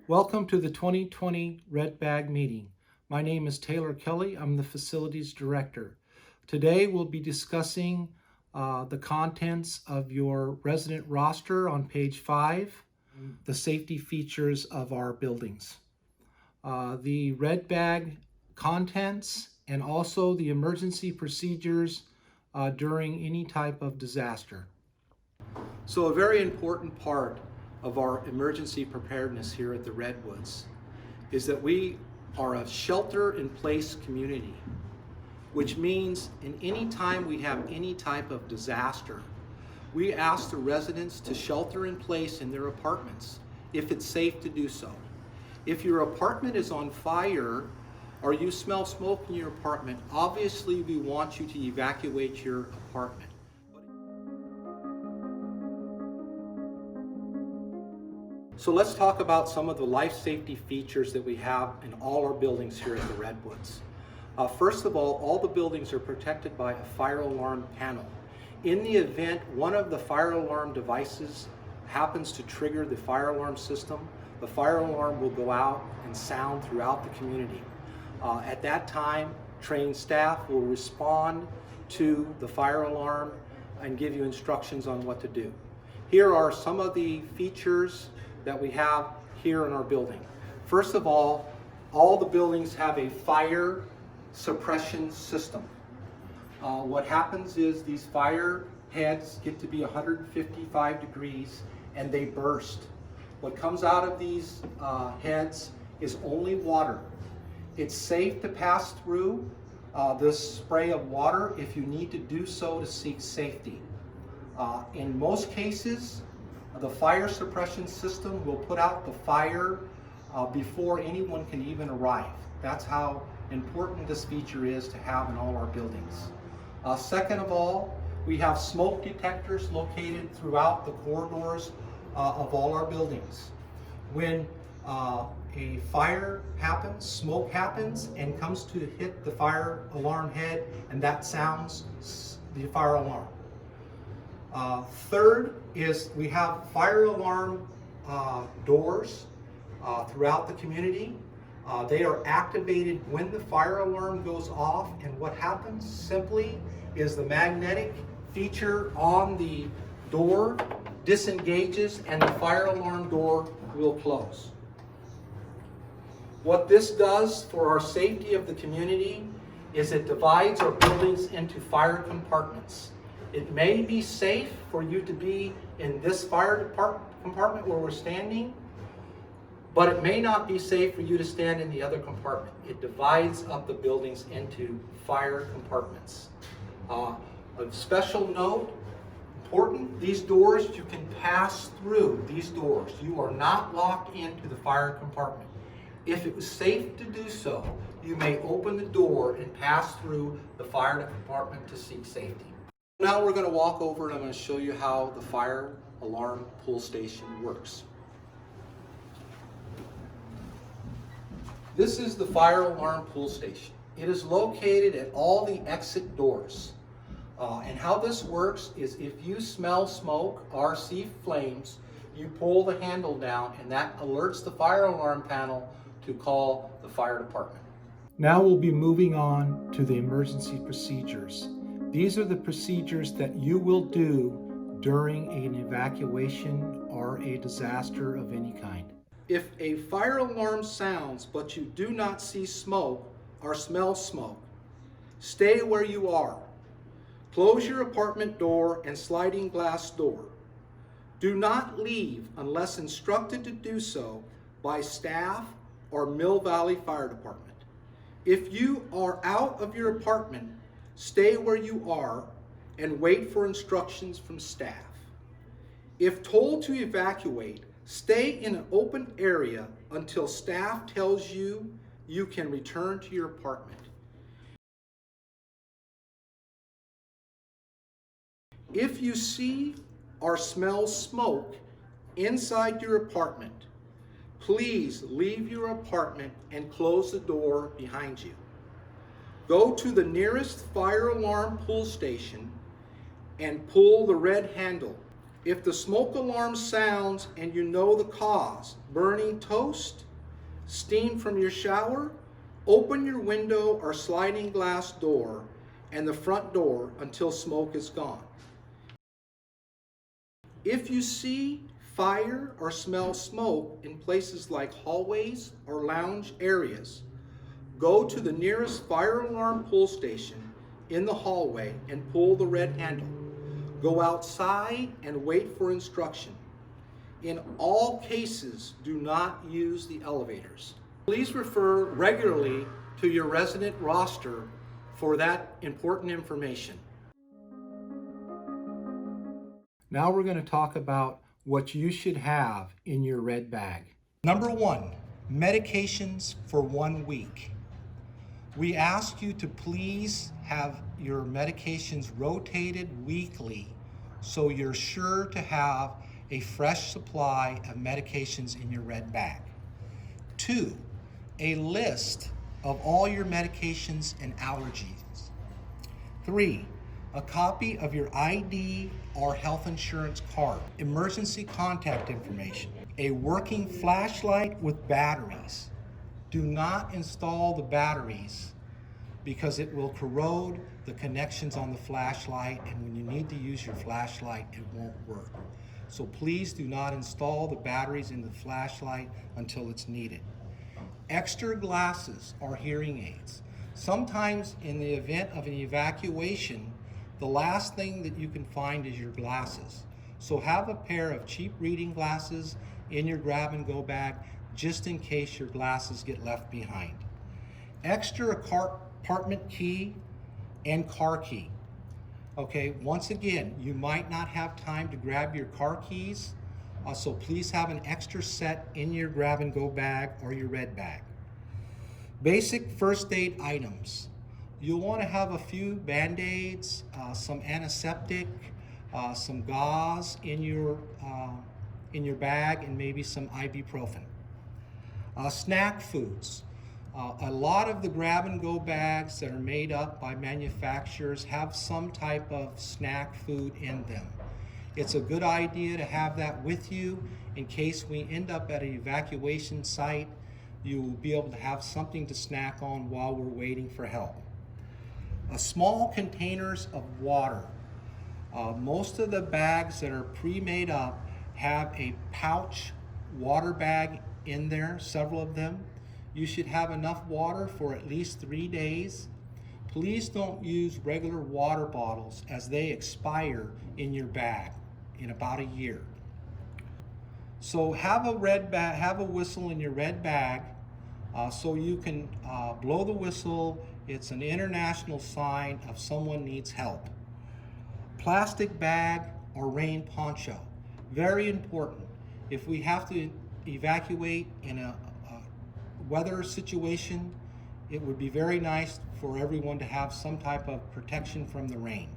Welcome to the 2020 Red Bag meeting. My name is Taylor Kelly. I'm the Facilities Director. Today we'll be discussing the contents of your resident roster on page 5, the safety features of our buildings. The Red Bag contents and also the emergency procedures during any type of disaster. So a very important part of our emergency preparedness here at the Redwoods is that we are a shelter-in-place community, which means in any time we have any type of disaster, we ask the residents to shelter in place in their apartments if it's safe to do so. If your apartment is on fire or you smell smoke in your apartment, obviously we want you to evacuate your apartment. So let's talk about some of the life safety features that we have in all our buildings here at the Redwoods. First of all the buildings are protected by a fire alarm panel. In the event one of the fire alarm devices happens to trigger the fire alarm system, the fire alarm will go out and sound throughout the community. At that time, trained staff will respond to the fire alarm and give you instructions on what to do. Here are some of the features that we have here in our building. First of all the buildings have a fire suppression system. What happens is these fire heads get to be 155 degrees and they burst. What comes out of these heads is only water. It's safe to pass through this spray of water if you need to do so to seek safety. In most cases, the fire suppression system will put out the fire before anyone can even arrive. That's how important this feature is to have in all our buildings. Second of all, we have smoke detectors located throughout the corridors of all our buildings. When a fire happens, smoke happens and comes to hit the fire alarm head, and that sounds the fire alarm. Third is we have fire alarm doors throughout the community. They are activated when the fire alarm goes off, and what happens simply is the magnetic feature on the door disengages and the fire alarm door will close. What this does for our safety of the community is it divides our buildings into fire compartments. It may be safe for you to be in this fire compartment where we're standing, but it may not be safe for you to stand in the other compartment. It divides up the buildings into fire compartments. A special note, important, these doors you can pass through these doors. You are not locked into the fire compartment. If it was safe to do so, you may open the door and pass through the fire compartment to seek safety. Now we're going to walk over and I'm going to show you how the fire alarm pull station works. This is the fire alarm pull station. It is located at all the exit doors. And how this works is if you smell smoke or see flames, you pull the handle down and that alerts the fire alarm panel to call the fire department. Now we'll be moving on to the emergency procedures. These are the procedures that you will do during an evacuation or a disaster of any kind. If a fire alarm sounds but you do not see smoke or smell smoke, stay where you are. Close your apartment door and sliding glass door. Do not leave unless instructed to do so by staff or Mill Valley Fire Department. If you are out of your apartment, stay where you are and wait for instructions from staff. If told to evacuate, stay in an open area until staff tells you you can return to your apartment. If you see or smell smoke inside your apartment, please leave your apartment and close the door behind you. Go to the nearest fire alarm pull station and pull the red handle. If the smoke alarm sounds and you know the cause, burning toast, steam from your shower, open your window or sliding glass door and the front door until smoke is gone. If you see fire or smell smoke in places like hallways or lounge areas, go to the nearest fire alarm pull station in the hallway and pull the red handle. Go outside and wait for instruction. In all cases, do not use the elevators. Please refer regularly to your resident roster for that important information. Now we're going to talk about what you should have in your red bag. Number 1, medications for 1 week. We ask you to please have your medications rotated weekly so you're sure to have a fresh supply of medications in your red bag. 2, a list of all your medications and allergies. 3, a copy of your ID or health insurance card, emergency contact information, a working flashlight with batteries. Do not install the batteries because it will corrode the connections on the flashlight, and when you need to use your flashlight, it won't work. So please do not install the batteries in the flashlight until it's needed. Extra glasses or hearing aids. Sometimes in the event of an evacuation, the last thing that you can find is your glasses. So have a pair of cheap reading glasses in your grab-and-go bag just in case your glasses get left behind. Extra apartment key and car key. Okay, once again, you might not have time to grab your car keys, so please have an extra set in your grab-and-go bag or your red bag. Basic first aid items. You'll want to have a few Band-Aids, some antiseptic, some gauze in your bag, and maybe some ibuprofen. Snack foods. A lot of the grab-and-go bags that are made up by manufacturers have some type of snack food in them. It's a good idea to have that with you in case we end up at an evacuation site. You will be able to have something to snack on while we're waiting for help. Small containers of water. Most of the bags that are pre-made up have a pouch water bag in there, several of them. You should have enough water for at least 3 days. Please don't use regular water bottles as they expire in your bag in about a year. So have a whistle in your red bag so you can blow the whistle. It's an international sign of someone needs help. Plastic bag or rain poncho. Very important. If we have to evacuate in a weather situation, it would be very nice for everyone to have some type of protection from the rain.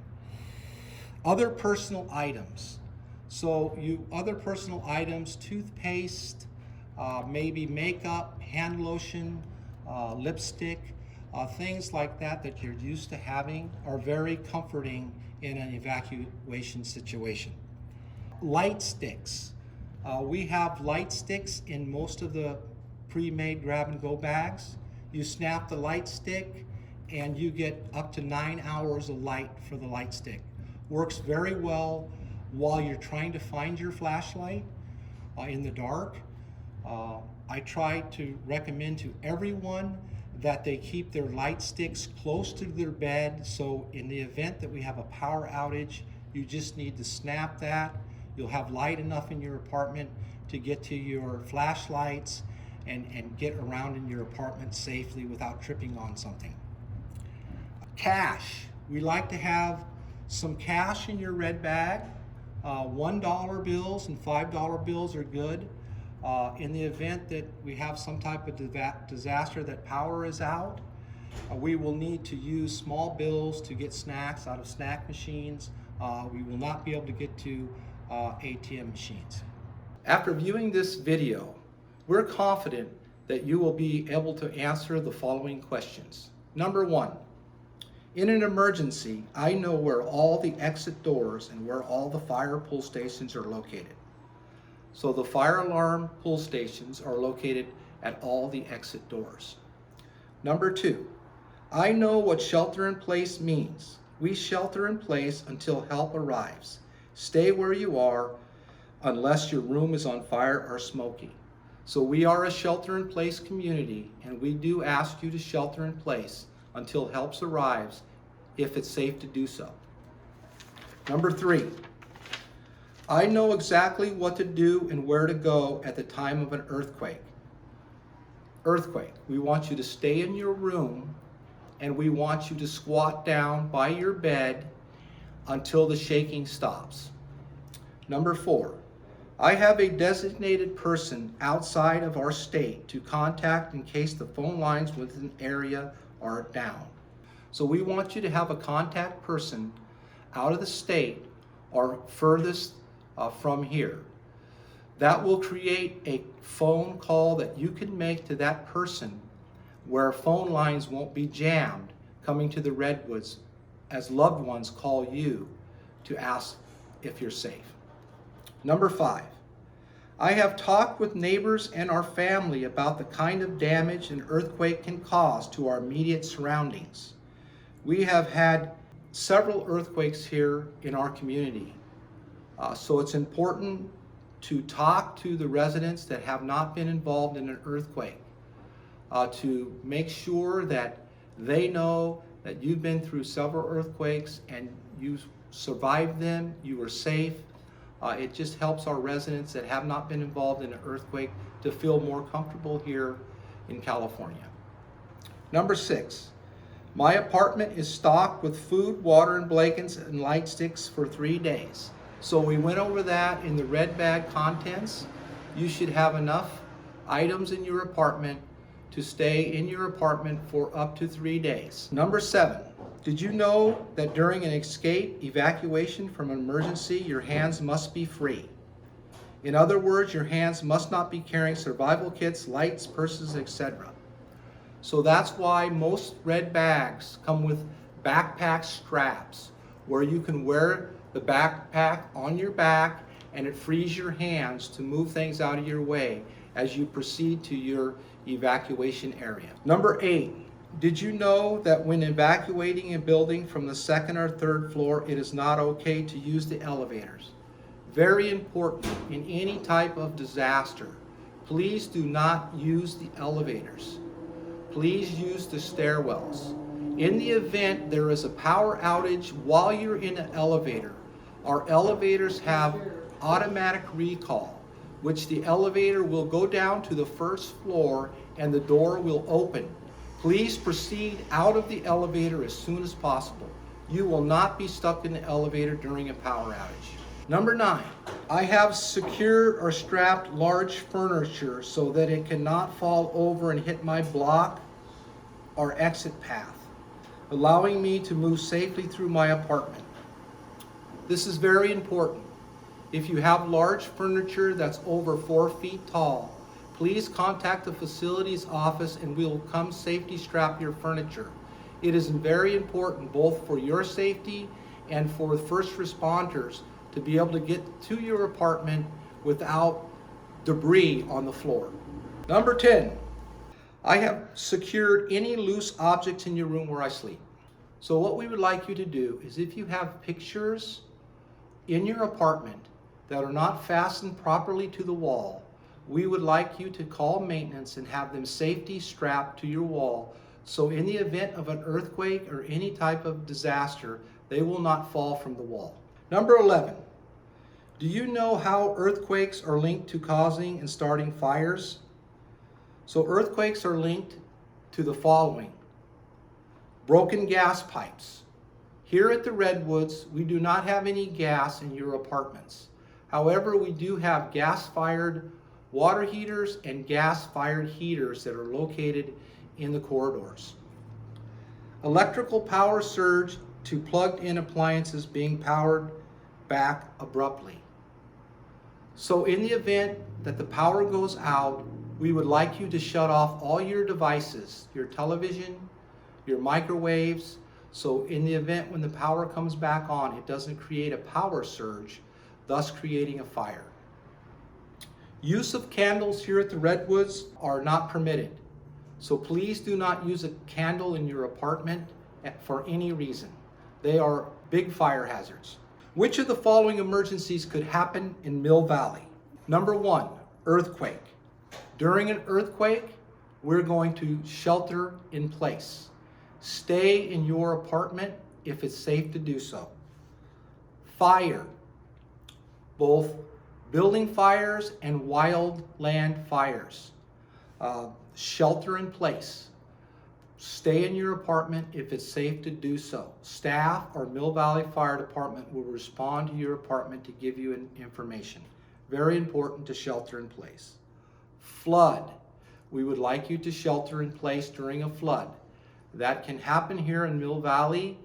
Other personal items. So other personal items, toothpaste, maybe makeup, hand lotion, lipstick, things like that that you're used to having are very comforting in an evacuation situation. Light sticks. We have light sticks in most of the pre-made grab-and-go bags. You snap the light stick and you get up to 9 hours of light for the light stick. Works very well while you're trying to find your flashlight in the dark. I try to recommend to everyone that they keep their light sticks close to their bed, so in the event that we have a power outage, you just need to snap that. You'll have light enough in your apartment to get to your flashlights and get around in your apartment safely without tripping on something. Cash. We like to have some cash in your red bag. $1 bills and $5 bills are good. In the event that we have some type of disaster that power is out, we will need to use small bills to get snacks out of snack machines. We will not be able to get to ATM machines. After viewing this video, we're confident that you will be able to answer the following questions. Number 1, In an emergency, I know where all the exit doors and where all the fire pull stations are located. So the fire alarm pull stations are located at all the exit doors. Number 2, I know what shelter in place means. We shelter in place until help arrives. Stay where you are unless your room is on fire or smoky. So we are a shelter in place community, and we do ask you to shelter in place until help arrives if it's safe to do so. Number 3, I know exactly what to do and where to go at the time of an earthquake. We want you to stay in your room, and we want you to squat down by your bed until the shaking stops. Number 4, I have a designated person outside of our state to contact in case the phone lines within an area are down. So we want you to have a contact person out of the state or furthest from here. That will create a phone call that you can make to that person where phone lines won't be jammed coming to the Redwoods as loved ones call you to ask if you're safe. Number 5, I have talked with neighbors and our family about the kind of damage an earthquake can cause to our immediate surroundings. We have had several earthquakes here in our community, so it's important to talk to the residents that have not been involved in an earthquake to make sure that they know that you've been through several earthquakes and you survived them, you were safe. It just helps our residents that have not been involved in an earthquake to feel more comfortable here in California. Number 6, my apartment is stocked with food, water, and blankets and light sticks for 3 days. So we went over that in the red bag contents. You should have enough items in your apartment to stay in your apartment for up to 3 days. Number 7, did you know that during an escape, evacuation from an emergency, your hands must be free? In other words, your hands must not be carrying survival kits, lights, purses, etc. So that's why most red bags come with backpack straps where you can wear the backpack on your back and it frees your hands to move things out of your way as you proceed to your evacuation area. Number 8, did you know that when evacuating a building from the 2nd or 3rd floor, it is not okay to use the elevators? Very important in any type of disaster. Please do not use the elevators. Please use the stairwells. In the event there is a power outage while you're in an elevator, our elevators have automatic recall, which the elevator will go down to the 1st floor and the door will open. Please proceed out of the elevator as soon as possible. You will not be stuck in the elevator during a power outage. Number 9, I have secured or strapped large furniture so that it cannot fall over and hit my block or exit path, allowing me to move safely through my apartment. This is very important. If you have large furniture that's over 4 feet tall, please contact the facilities office and we will come safety strap your furniture. It is very important both for your safety and for first responders to be able to get to your apartment without debris on the floor. Number 10, I have secured any loose objects in your room where I sleep. So what we would like you to do is if you have pictures in your apartment that are not fastened properly to the wall, we would like you to call maintenance and have them safety strapped to your wall so in the event of an earthquake or any type of disaster, they will not fall from the wall. Number 11, do you know how earthquakes are linked to causing and starting fires? So earthquakes are linked to the following: broken gas pipes. Here at the Redwoods, we do not have any gas in your apartments. However, we do have gas-fired water heaters and gas-fired heaters that are located in the corridors. Electrical power surge to plugged-in appliances being powered back abruptly. So in the event that the power goes out, we would like you to shut off all your devices, your television, your microwaves, So in the event when the power comes back on, it doesn't create a power surge, thus creating a fire. Use of candles here at the Redwoods are not permitted. So please do not use a candle in your apartment for any reason. They are big fire hazards. Which of the following emergencies could happen in Mill Valley? Number one, earthquake. During an earthquake, we're going to shelter in place. Stay in your apartment if it's safe to do so. Fire, both building fires and wildland fires. Shelter in place. Stay in your apartment if it's safe to do so. Staff or Mill Valley Fire Department will respond to your apartment to give you information. Very important to shelter in place. Flood. We would like you to shelter in place during a flood. That can happen here in Mill Valley.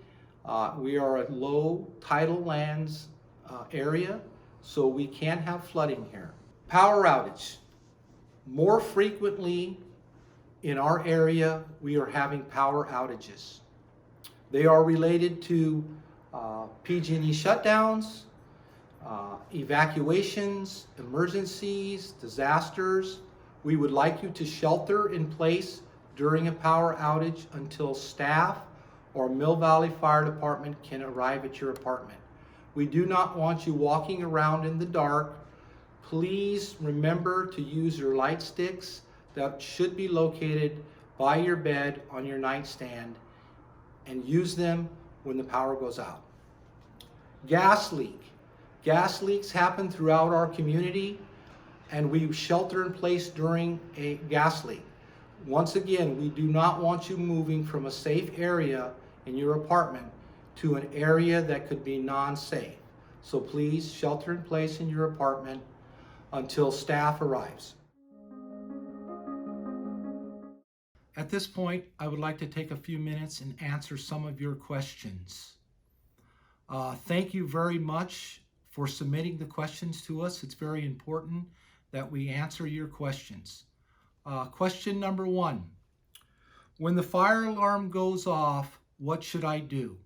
We are a low tidal lands area, so we can't have flooding here. Power outage. More frequently in our area, we are having power outages. They are related to PG&E shutdowns, evacuations, emergencies, disasters. We would like you to shelter in place during a power outage until staff or Mill Valley Fire Department can arrive at your apartment. We do not want you walking around in the dark. Please remember to use your light sticks that should be located by your bed on your nightstand, and use them when the power goes out. Gas leak. Gas leaks happen throughout our community, and we shelter in place during a gas leak. Once again, we do not want you moving from a safe area in your apartment to an area that could be non-safe. So please shelter in place in your apartment until staff arrives. At this point, I would like to take a few minutes and answer some of your questions. Thank you very much for submitting the questions to us. It's very important that we answer your questions. Question number one, when the fire alarm goes off, what should I do?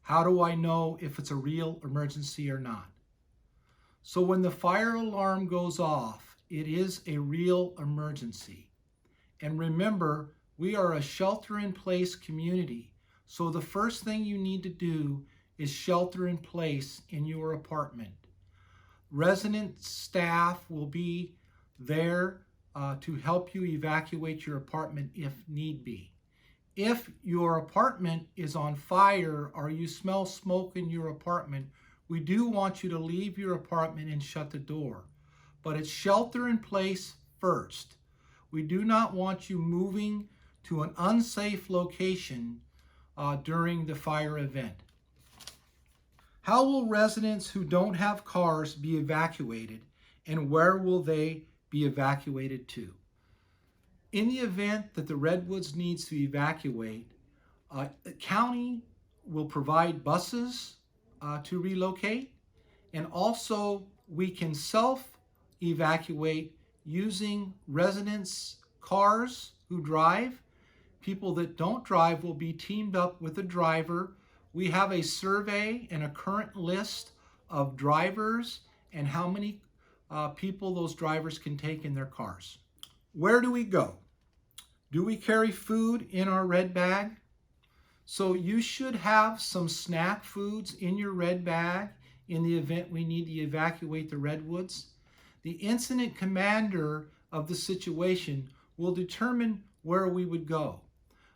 How do I know if it's a real emergency or not? So when the fire alarm goes off, it is a real emergency. And remember, we are a shelter-in-place community. So the first thing you need to do is shelter in place in your apartment. Resident staff will be there to help you evacuate your apartment if need be. If your apartment is on fire or you smell smoke in your apartment, we do want you to leave your apartment and shut the door. But it's shelter in place first. We do not want you moving to an unsafe location during the fire event. How will residents who don't have cars be evacuated, and where will they be evacuated to? In the event that the Redwoods needs to evacuate, the county will provide buses to relocate, and also we can self-evacuate using residents' cars who drive. People that don't drive will be teamed up with a driver. We have a survey and a current list of drivers and how many people those drivers can take in their cars. Where do we go? Do we carry food in our red bag? So you should have some snack foods in your red bag in the event we need to evacuate the Redwoods. The incident commander of the situation will determine where we would go.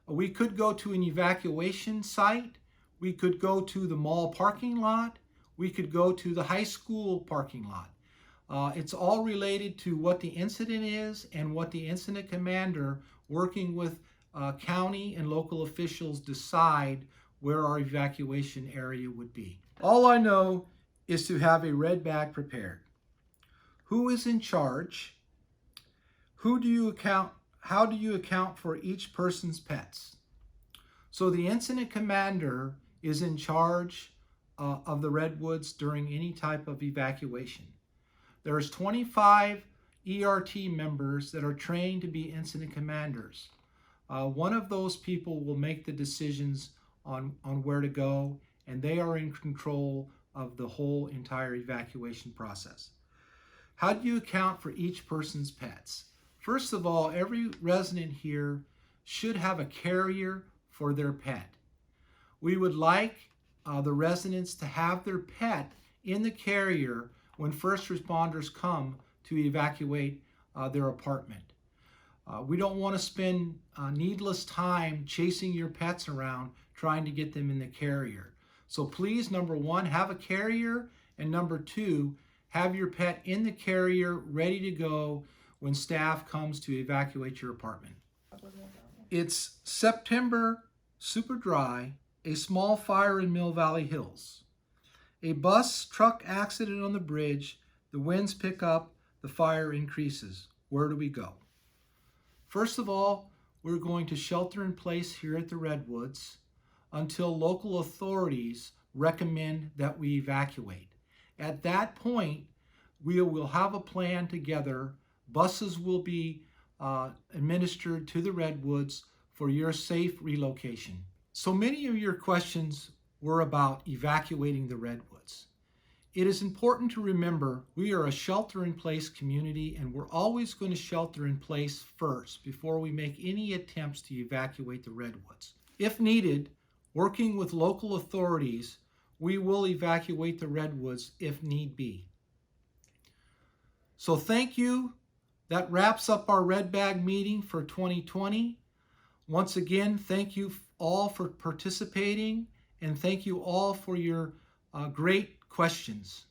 We could go to an evacuation site. We could go to the mall parking lot. We could go to the high school parking lot. It's all related to what the incident is and what the incident commander, working with county and local officials, decide where our evacuation area would be. All I know is to have a red bag prepared. Who is in charge? How do you account for each person's pets? So the incident commander is in charge of the Redwoods during any type of evacuation. There's 25 ERT members that are trained to be incident commanders. One of those people will make the decisions on where to go, and they are in control of the whole entire evacuation process. How do you account for each person's pets? First of all, every resident here should have a carrier for their pet. We would like the residents to have their pet in the carrier when first responders come to evacuate their apartment. We don't want to spend needless time chasing your pets around trying to get them in the carrier. So please, number one, have a carrier, and number two, have your pet in the carrier ready to go when staff comes to evacuate your apartment. It's September, super dry, a small fire in Mill Valley Hills. A bus truck accident on the bridge, the winds pick up, the fire increases. Where do we go? First of all, we're going to shelter in place here at the Redwoods until local authorities recommend that we evacuate. At that point, we will have a plan together. Buses will be administered to the Redwoods for your safe relocation. So many of your questions were about evacuating the Redwoods. It is important to remember we are a shelter-in-place community, and we're always going to shelter in place first before we make any attempts to evacuate the Redwoods. If needed, working with local authorities, we will evacuate the Redwoods if need be. So thank you. That wraps up our Red Bag meeting for 2020. Once again, thank you all for participating, and thank you all for your great questions.